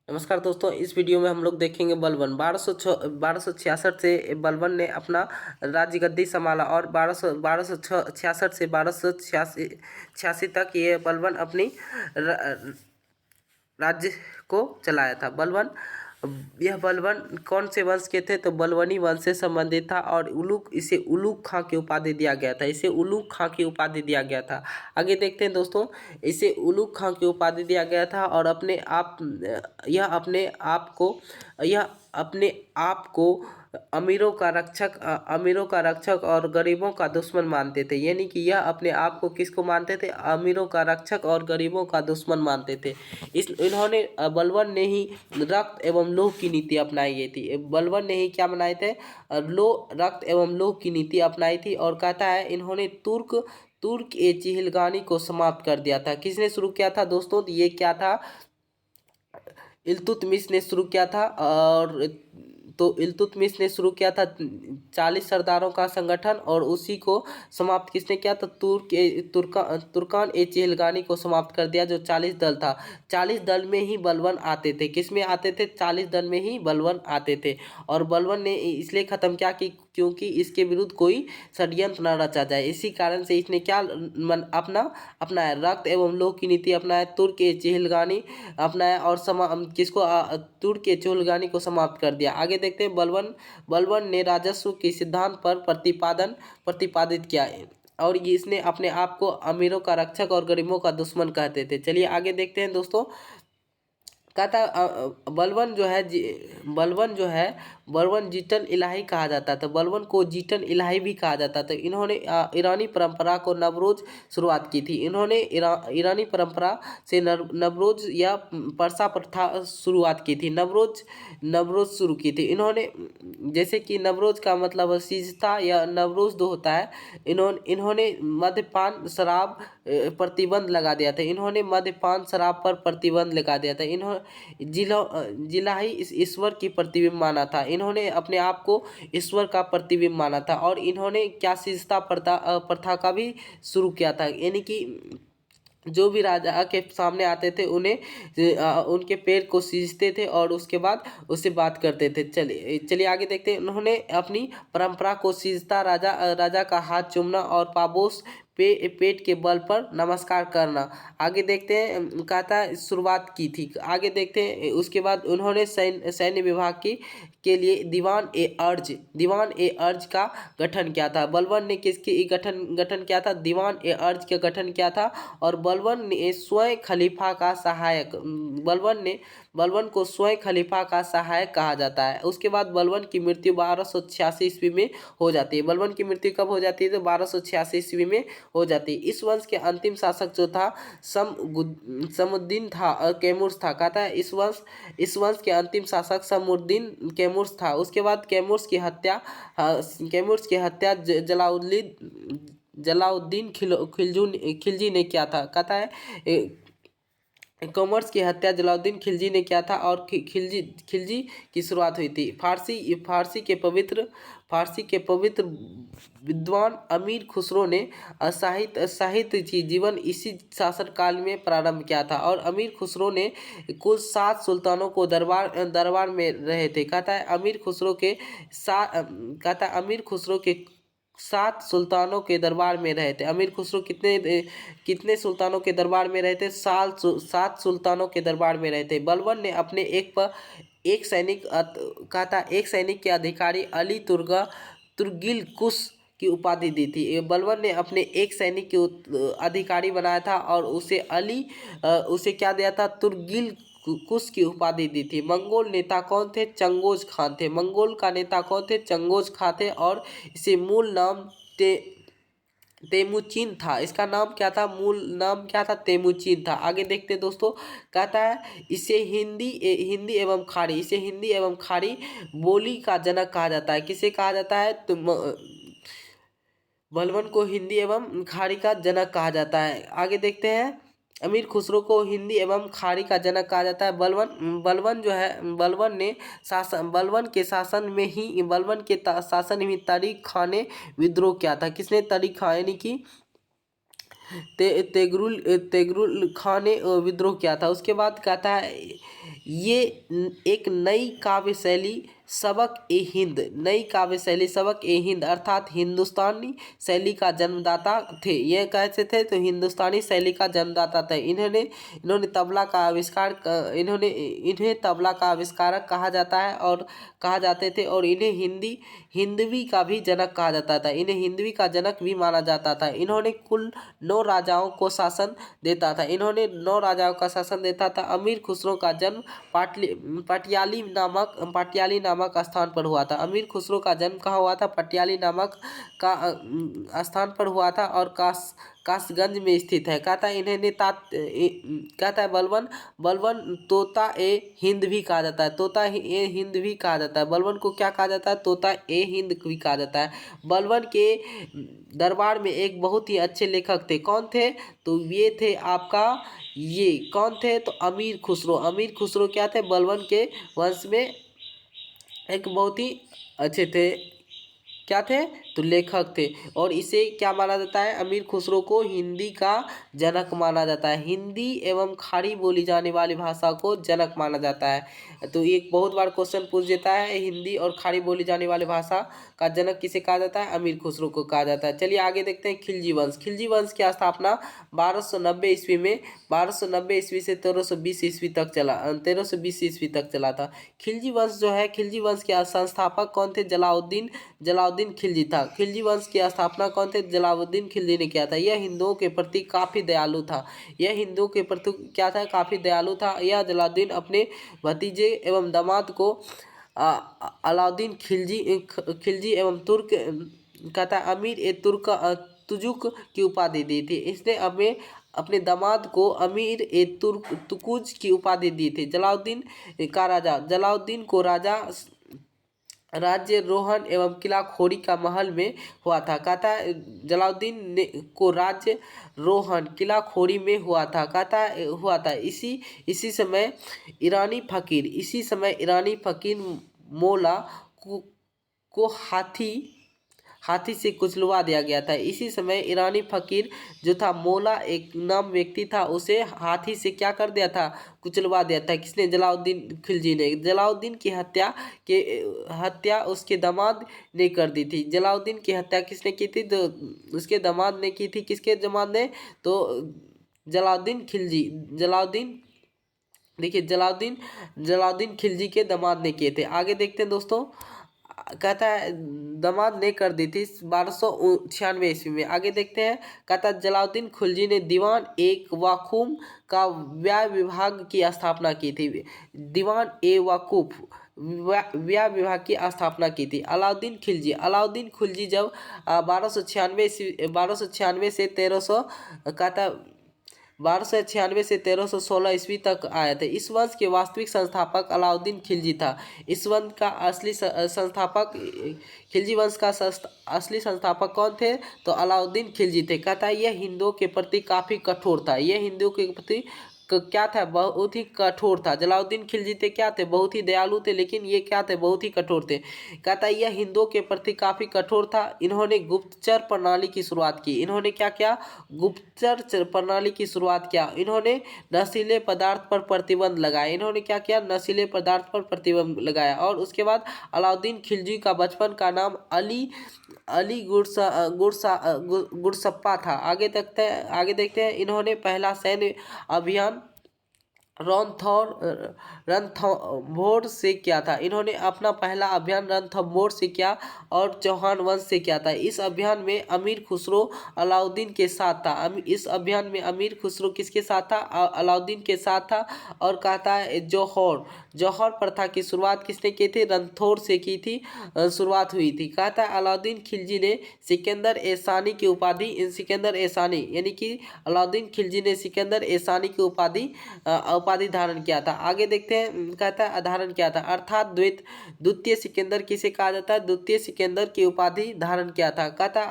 नमस्कार दोस्तों, इस वीडियो में हम लोग देखेंगे बलबन 1266 से बलबन ने अपना राज्य गद्दी संभाला और 1266 से 1286 तक ये बलबन अपनी राज्य को चलाया था। यह बलबन कौन से वंश के थे? तो बलबनी वंश से संबंधित था और इसे उलूग खां की उपाधि दिया गया था। इसे उलूग खां की उपाधि दिया गया था। आगे देखते हैं दोस्तों, इसे उलूग खां की उपाधि दिया गया था और यह अपने आप को अमीरों का रक्षक और गरीबों का दुश्मन मानते थे। यानी कि यह अपने आप को किसको मानते थे? अमीरों का रक्षक और गरीबों का दुश्मन मानते थे। इन्होंने बलबन ने ही रक्त एवं लोह की नीति अपनाई गई थी। बलबन ने ही क्या बनाए थे? रक्त एवं लोह की नीति अपनाई थी। और कहता है इन्होंने तुर्क ए चिहलगानी को समाप्त कर दिया था। किसने शुरू किया था दोस्तों? ये क्या था? इल्तुतमिश ने शुरू किया था। इल्तुतमिश ने शुरू किया था 40 सरदारों का संगठन, और उसी को समाप्त किसने किया? तो तुर्कान ए चिहलगानी को समाप्त कर दिया, जो 40 दल था। 40 दल में ही बलबन आते थे। किस में आते थे? 40 दल में ही बलबन आते थे। और बलबन ने इसलिए खत्म किया कि क्योंकि इसके विरुद्ध कोई षड्यंत्र न रचा जाए। इसी कारण से इसने क्या अपनाया? रक्त एवं लोह की नीति अपनाया, तुर्क ए चिहलगानी अपनाया और तुर्क ए चिहलगानी को समाप्त कर दिया। आगे देखते हैं, बलबन ने राजस्व के सिद्धांत पर प्रतिपादित किया और इसने अपने आप को अमीरों का रक्षक और गरीबों का दुश्मन कहते थे। चलिए आगे देखते हैं दोस्तों। कहता बलबन जीटन इलाही कहा जाता था। बलबन को जीटन इलाही भी कहा जाता था। इन्होंने ईरानी परंपरा को नवरोज शुरुआत की थी। इन्होंने ईरानी परंपरा से नवरोज या परसा प्रथा शुरुआत की थी। नवरोज शुरू की थी इन्होंने। जैसे कि नवरोज का मतलब सीजता या नवरोज दो होता है। इन्होंने मद्यपान शराब प्रतिबंध लगा दिया था। इन्होंने मद्यपान शराब पर प्रतिबंध लगा दिया था। जिला ही इस ईश्वर की प्रतिबिंब माना था। इन्होंने अपने आप को ईश्वर का प्रतिबिंब माना था। और इन्होंने क्या सीजता प्रथा का भी शुरू किया था। यानी कि जो भी राजा के सामने आते थे उनके पैर को सींचते थे और उसके बाद उससे बात करते थे। चलिए आगे देखते हैं। उन्होंने अपनी परंपरा को सींचता राजा का हाथ चूमना और पापोस पेट के बल पर नमस्कार करना। आगे देखते हैं, कहता है शुरुआत की थी। आगे देखते हैं, उसके बाद उन्होंने सैन्य विभाग के लिए दीवान ए अर्ज का गठन किया था। बलबन ने किसकी गठन किया था? दीवान ए अर्ज का गठन किया था। और बलबन ने स्वयं खलीफा का सहायक बलबन को स्वयं खलीफा का सहायक कहा जाता है। उसके बाद बलबन की मृत्यु 1286 ईस्वी में हो जाती है। बलबन की मृत्यु कब हो जाती है? तो 1286 ईस्वी में हो जाती है। इस वंश के अंतिम शासक जो था समुद्दीन था कैमूर्स था। कहता है इस वंश के अंतिम शासक समुद्दीन कैमूर्स था। उसके बाद कैमूर्स की हत्या जलाउद्दीन खिलजी ने किया था। कहता है कॉमर्स की हत्या जलाउद्दीन खिलजी ने किया था और खिलजी की शुरुआत हुई थी। फारसी के पवित्र विद्वान अमीर खुसरो ने साहित्य की जीवन इसी शासन काल में प्रारंभ किया था। और अमीर खुसरो ने कुल 7 सुल्तानों को दरबार में रहे थे। कहता है अमीर खुसरो के 7 सुल्तानों के दरबार में रहे थे। अमीर खुसरो कितने सुल्तानों के दरबार में रहे थे? 7 सुल्तानों के दरबार में रहे थे। बलबन ने अपने एक सैनिक के अधिकारी अली तुर्गिल कुश की उपाधि दी थी। बलबन ने अपने एक सैनिक के अधिकारी बनाया था और उसे क्या दिया था? तुर्गिल कुश की उपाधि दी थी। मंगोल नेता कौन थे? चंगोज खान थे। मंगोल का नेता कौन थे? चंगोज खान थे। और इसे मूल नाम तेमुचिन था। इसका नाम क्या था? मूल नाम क्या था? तेमुचिन था। आगे देखते दोस्तों। कहता है इसे हिंदी एवं खाड़ी बोली का जनक कहा जाता है। किसे कहा जाता है? तो बलबन को हिंदी एवं खाड़ी का जनक कहा जाता है। आगे देखते हैं, अमीर खुसरो को हिंदी एवं खाड़ी का जनक कहा जाता है। बलबन के शासन में तारिक खान ने विद्रोह किया था। किसने? तारिक खान यानी कि तेगरुल खान ने विद्रोह किया था। उसके बाद कहता है ये एक नई काव्य शैली सबक ए हिंद, नई काव्य शैली सबक ए हिंद अर्थात हिंदुस्तानी शैली का जन्मदाता थे। ये कैसे थे? तो हिंदुस्तानी शैली का जन्मदाता थे। इन्होंने तबला का आविष्कार इन्हें तबला का आविष्कारक कहा जाता है और कहा जाते थे, और इन्हें हिंदवी का भी जनक कहा जाता था। इन्हें हिंदवी का जनक भी माना जाता था। इन्होंने कुल 9 राजाओं को शासन देता था। इन्होंने 9 राजाओं का शासन देता था। अमीर खुसरो का जन्म पटियाली नामक स्थान पर हुआ था। अमीर खुसरो का जन्म कहाँ हुआ था? पटियाली नामक स्थान पर हुआ था और कासगंज में स्थित है। कहता है कहता है बलबन तोता ए हिंद भी कहा जाता है। तोता ए हिंद भी कहा जाता है। बलबन को क्या कहा जाता है? तोता ए हिंद भी कहा जाता है। बलबन के दरबार में एक बहुत ही अच्छे लेखक थे। कौन थे? तो ये थे आपका, ये कौन थे? तो अमीर खुसरो। अमीर खुसरो क्या थे? बलबन के वंश में एक बहुत ही अच्छे थे। क्या थे? तो लेखक थे। और इसे क्या माना जाता है? अमीर खुसरो को हिंदी का जनक माना जाता है। हिंदी एवं खाड़ी बोली जाने वाली भाषा को जनक माना जाता है। तो एक बहुत बार क्वेश्चन पूछ देता है, हिंदी और खाड़ी बोली जाने वाली भाषा का जनक किसे कहा जाता है? अमीर खुसरो को कहा जाता है। चलिए आगे देखते हैं खिलजी वंश। खिलजी वंश की स्थापना 1290 ईस्वी में, 1290 ईस्वी से 1320 ईस्वी तक चला, 1320 ईस्वी तक चला था। खिलजी वंश जो है, खिलजी वंश के संस्थापक कौन थे? जलाउद्दीन खिलजी था। खिलजी वंश की स्थापना कौन थे? जलालुद्दीन खिलजी ने किया था। यह हिंदुओं के प्रति काफ़ी दयालु था। यह हिंदुओं के प्रति क्या था? काफ़ी दयालु था। यह जलालुद्दीन अपने भतीजे एवं दामाद को अलाउद्दीन खिलजी एवं तुर्क कहता है अमीर ए तुर्क तुजुक की उपाधि दी थी। इसने अपने दामाद को अमीर ए तुकुज की उपाधि दी थी। जलालुद्दीन को राज्य रोहन एवं किला खोरी का महल में हुआ था। कहता है जलालुद्दीन को राज्य रोहन किला खोरी में हुआ था। कहता हुआ था। इसी समय ईरानी फकीर मोला को हाथी से कुचलवा दिया गया था। इसी समय ईरानी फकीर जो था मोला एक नाम व्यक्ति था, उसे हाथी से क्या कर दिया था? कुचलवा दिया था। किसने? जलालुद्दीन खिलजी ने। जलालुद्दीन की हत्या उसके दामाद ने कर दी थी। जलालुद्दीन की हत्या किसने की थी? तो उसके दामाद ने की थी। किसके दामाद ने? तो जलालुद्दीन खिलजी के दामाद ने किए थे। आगे देखते हैं दोस्तों। कहता है दामाद ने कर दी थी 1296 ईस्वी में। आगे देखते हैं। कहता है जलालुद्दीन खिलजी ने दीवान एक वाकुम का व्याय विभाग की स्थापना की थी। दीवान ए वाकुफ व्याय विभाग की स्थापना की थी। अलाउद्दीन खिलजी जब 1296 से 1300 कहता 1296 से 1316 ईस्वी तक आए थे। इस वंश के वास्तविक संस्थापक अलाउद्दीन खिलजी था। इस वंश का असली संस्थापक, खिलजी वंश का असली संस्थापक कौन थे? तो अलाउद्दीन खिलजी थे। कहता है यह हिंदुओं के प्रति काफ़ी कठोर था। यह हिंदुओं के प्रति क्या था? बहुत ही कठोर था। जलालुद्दीन खिलजी थे क्या थे? बहुत ही दयालु थे, लेकिन ये क्या थे? बहुत ही कठोर थे। कहता है यह हिंदुओं के प्रति काफ़ी कठोर था। इन्होंने गुप्तचर प्रणाली की शुरुआत की। इन्होंने क्या किया? गुप्तचर प्रणाली की शुरुआत किया। इन्होंने नशीले पदार्थ पर प्रतिबंध लगाया। इन्होंने क्या किया? नशीले पदार्थ पर प्रतिबंध लगाया। और उसके बाद अलाउद्दीन खिलजी का बचपन का नाम अली गुरसप्पा था। आगे देखते हैं। इन्होंने पहला सैन्य अभियान रणथंभौर से किया था। इन्होंने अपना पहला अभियान रणथंभौर से किया और चौहान वंश से किया था। इस अभियान में अमीर खुसरो अलाउद्दीन के साथ था। इस अभियान में अमीर खुसरो किसके साथ था? अलाउद्दीन के साथ था। और कहता है जौहर प्रथा की शुरुआत किसने की थी? रणथंभौर से की थी, शुरुआत हुई थी। कहता है अलाउद्दीन खिलजी ने सिकंदर ए सानी की उपाधि यानी कि अलाउद्दीन खिलजी ने सिकंदर ए सानी की उपाधि धारण किया था। आगे देखते हैं। कहता है धारण किया था अर्थात द्वितीय सिकंदर किसे कहा जाता है? द्वितीय सिकंदर की उपाधि धारण किया था। कहता है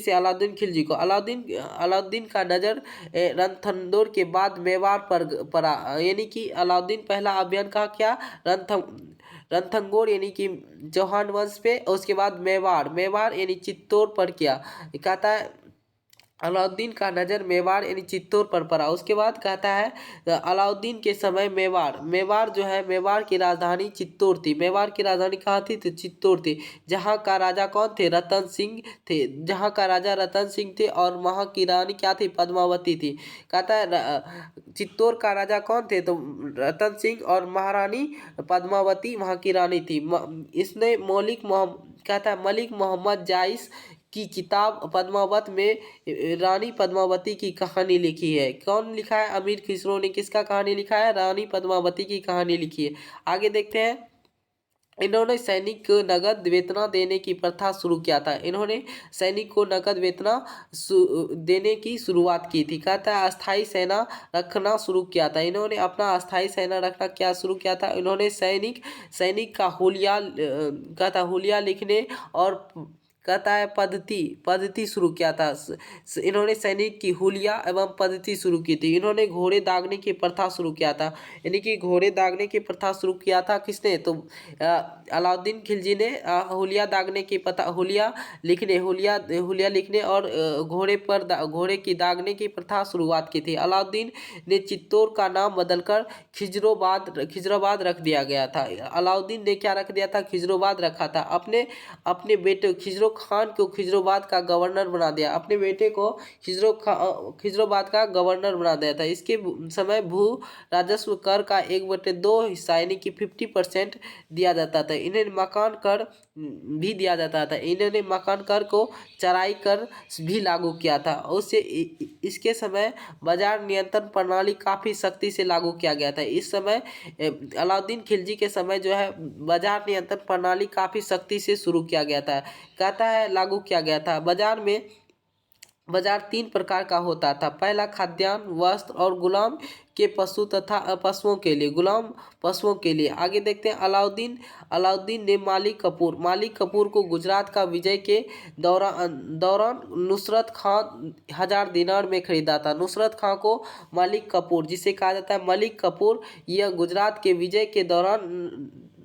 अलाउद्दीन खिलजी को। अलाउद्दीन का नजर रणथंभौर के बाद मेवाड़ पर पड़ा। यानी कि अलाउद्दीन पहला अभियान कहाँ किया? रणथंभौर यानी कि चौहान वंश पे, और उसके बाद मेवाड़ यानी चित्तौड़ पर किया। कहता है अलाउद्दीन का नज़र मेवाड़ यानी चित्तौड़ पर पड़ा। उसके बाद कहता है अलाउद्दीन के समय मेवाड़ जो है, मेवाड़ की राजधानी चित्तौड़ थी। मेवाड़ की राजधानी कहाँ थी? तो चित्तौड़ थी। जहाँ का राजा कौन थे? रतन सिंह थे। जहाँ का राजा रतन सिंह थे और वहाँ की रानी क्या थी? पद्मावती थी। कहता है चित्तौड़ का राजा कौन थे? तो रतन सिंह और महारानी पद्मावती वहाँ की रानी थी। इसने कहता है मलिक मोहम्मद जाइस की किताब पद्मावत में रानी पद्मावती की कहानी लिखी है। कौन लिखा है? अमीर खुसरो ने किसका कहानी लिखा है? रानी पद्मावती की कहानी लिखी है। आगे देखते हैं। इन्होंने सैनिक को नगद वेतना देने की प्रथा शुरू किया था। इन्होंने सैनिक को नगद वेतना देने की शुरुआत की थी। कहता है अस्थाई सेना रखना शुरू किया था। इन्होंने अपना अस्थाई सेना रखना क्या शुरू किया था? इन्होंने सैनिक का हुलिया कहता हुलिया लिखने और कहता है पद्धति शुरू किया था। इन्होंने सैनिक की हुलिया एवं पद्धति शुरू की थी। इन्होंने घोड़े दागने की प्रथा शुरू किया था। यानी कि घोड़े दागने की प्रथा शुरू किया था किसने? तो अलाउद्दीन खिलजी ने हुलिया दागने की हुलिया लिखने और घोड़े की दागने की प्रथा शुरुआत की थी। अलाउद्दीन ने चित्तौड़ का नाम बदलकर खिजराबाद रख दिया गया था। अलाउद्दीन ने क्या रख दिया था? खिजराबाद रखा था। अपने बेटे खिजरो खान को खिजराबाद का गवर्नर बना दिया। अपने बेटे को खिजराबाद का गवर्नर बना दिया था। इसके समय भू राजस्व कर का 1/2 हिस्सा यानी कि 50% दिया जाता था। इन्हें मकान कर भी दिया जाता था। इन्होंने मकान कर को चराई कर भी लागू किया था। उससे इसके समय बाजार नियंत्रण प्रणाली काफ़ी सख्ती से लागू किया गया था। इस समय अलाउद्दीन खिलजी के समय जो है बाजार नियंत्रण प्रणाली काफ़ी सख्ती से शुरू किया गया था। कहता है लागू किया गया था। बाजार 3 प्रकार का होता था। पहला खाद्यान्न, वस्त्र और गुलाम के पशुओं के लिए। आगे देखते हैं। अलाउद्दीन ने मालिक कपूर को गुजरात का विजय के दौरान नुसरत खां 1000 दिनार में खरीदा था। नुसरत खां को मालिक कपूर, जिसे कहा जाता है मलिक कपूर, यह गुजरात के विजय के दौरान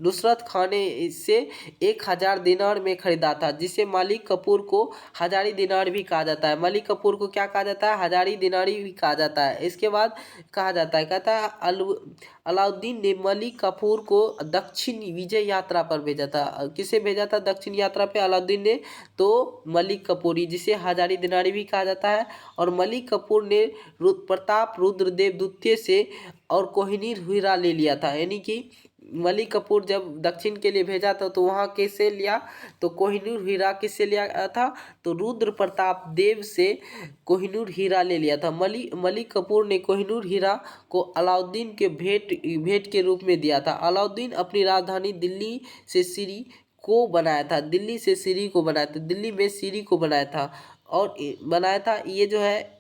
नुसरत खां ने इससे 1000 दिनार में खरीदा था, जिसे मलिक कपूर को हजारी दिनार भी कहा जाता है। मलिक कपूर को क्या कहा जाता है? हजारी दिनारी भी कहा जाता है। इसके बाद कहा जाता है, कहता है अलाउद्दीन ने मलिक कपूर को दक्षिण विजय यात्रा पर भेजा था। किसे भेजा था दक्षिण यात्रा पे अलाउद्दीन ने? तो मलिक कपूरी, जिसे हजारी दिनारी भी कहा जाता है। और मलिक कपूर ने प्रताप रुद्रदेव द्वितीय से और कोहिनूर हीरा ले लिया था। यानी कि मलिक कपूर जब दक्षिण के लिए भेजा था तो वहाँ किससे लिया? तो कोहिनूर हीरा किससे लिया था? तो रुद्र प्रताप देव से कोहिनूर हीरा ले लिया था। मलिक कपूर ने कोहिनूर हीरा को अलाउद्दीन के भेंट के रूप में दिया था। अलाउद्दीन अपनी राजधानी दिल्ली से सीरी को बनाया था। दिल्ली में सीरी को बनाया था और बनाया था। ये जो है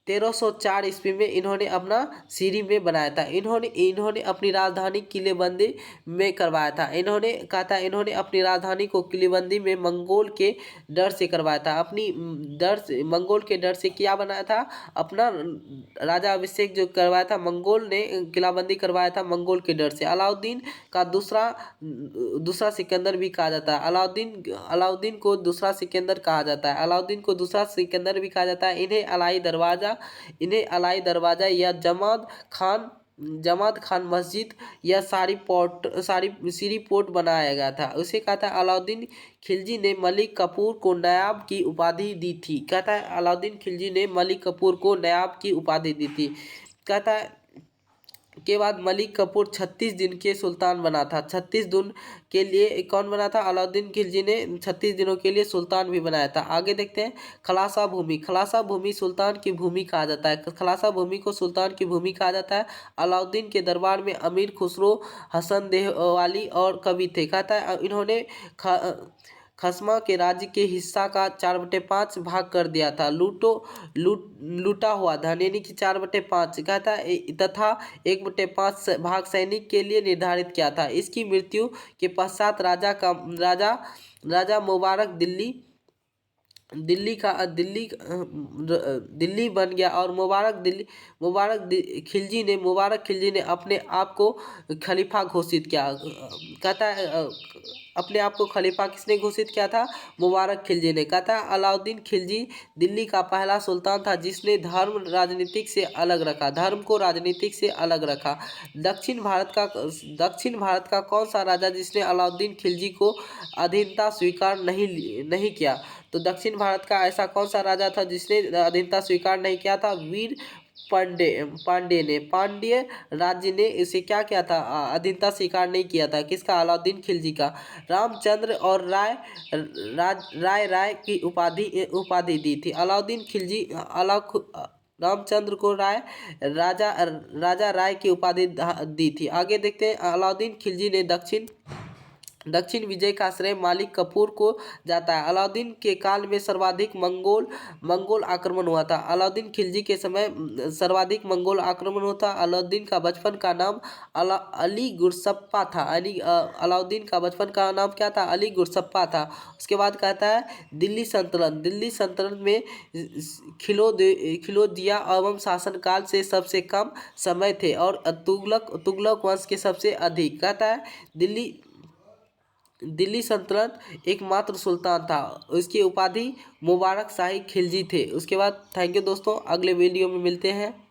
1304 ईस्वी में इन्होंने अपना सीरी में बनाया था। इन्होंने अपनी राजधानी किलेबंदी में करवाया था। इन्होंने कहा था इन्होंने अपनी राजधानी को किलेबंदी में मंगोल के डर से करवाया था। मंगोल के डर से क्या बनाया था? अपना राजा अभिषेक जो करवाया था, मंगोल ने किलाबंदी करवाया था मंगोल के डर से। अलाउद्दीन का दूसरा सिकंदर भी कहा जाता है। अलाउद्दीन को दूसरा सिकंदर कहा जाता है। अलाउद्दीन को दूसरा सिकंदर भी कहा जाता है। इन्हें अलाई दरवाज़ा या जमात खान मस्जिद या सीरी पोर्ट बनाया गया था। उसे कहता है अलाउद्दीन खिलजी ने मलिक कपूर को नायाब की उपाधि दी थी। कहता है अलाउद्दीन खिलजी ने मलिक कपूर को नायाब की उपाधि दी थी। कहता है के बाद मलिक कपूर 36 दिन के सुल्तान बना था। 36 दिन के लिए कौन बना था? अलाउद्दीन खिलजी ने 36 दिनों के लिए सुल्तान भी बनाया था। आगे देखते हैं। खलासा भूमि सुल्तान की भूमि कहा जाता है। खलासा भूमि को सुल्तान की भूमि कहा जाता है। अलाउद्दीन के दरबार में अमीर खुसरो, हसन देहवाली और कवि थे। कहता है इन्होंने खसमा के राज्य के हिस्सा का 4/5 भाग कर दिया था। लूटा हुआ धन यानी कि 4/5 कहता है तथा 1/5 भाग सैनिक के लिए निर्धारित किया था। इसकी मृत्यु के पश्चात राजा मुबारक दिल्ली बन गया और मुबारक खिलजी ने अपने आप को खलीफा घोषित किया। कहता है अपने आप को खलीफा किसने घोषित किया था? मुबारक खिलजी ने। कहता है अलाउद्दीन खिलजी दिल्ली का पहला सुल्तान था जिसने धर्म को राजनीतिक से अलग रखा। दक्षिण भारत का कौन सा राजा जिसने अलाउद्दीन खिलजी को अधीनता स्वीकार नहीं किया? तो दक्षिण भारत का ऐसा कौन सा राजा था जिसने अधीनता स्वीकार नहीं किया था? वीर पांड्य राज्य ने इसे क्या किया था? अधीनता स्वीकार नहीं किया था। किसका? अलाउद्दीन खिलजी का। रामचंद्र और राय की उपाधि दी थी। अलाउद्दीन खिलजी रामचंद्र को राजा राय की उपाधि दी थी। आगे देखते हैं। अलाउद्दीन खिलजी ने दक्षिण विजय का श्रेय मालिक कफूर को जाता है। अलाउद्दीन के काल में सर्वाधिक मंगोल आक्रमण हुआ था। अलाउद्दीन खिलजी के समय सर्वाधिक मंगोल आक्रमण हुआ था। अलाउद्दीन का बचपन का नाम अली गुरसप्पा था। अलाउद्दीन का बचपन का नाम क्या था? अली गुरसप्पा था। उसके बाद कहता है दिल्ली सल्तनत में खिलौदिया एवं शासनकाल से सबसे कम समय थे और तुगलक वंश के सबसे अधिक। कहता है दिल्ली सल्तनत एकमात्र सुल्तान था, उसकी उपाधि मुबारक शाही खिलजी थे। उसके बाद थैंक यू दोस्तों, अगले वीडियो में मिलते हैं।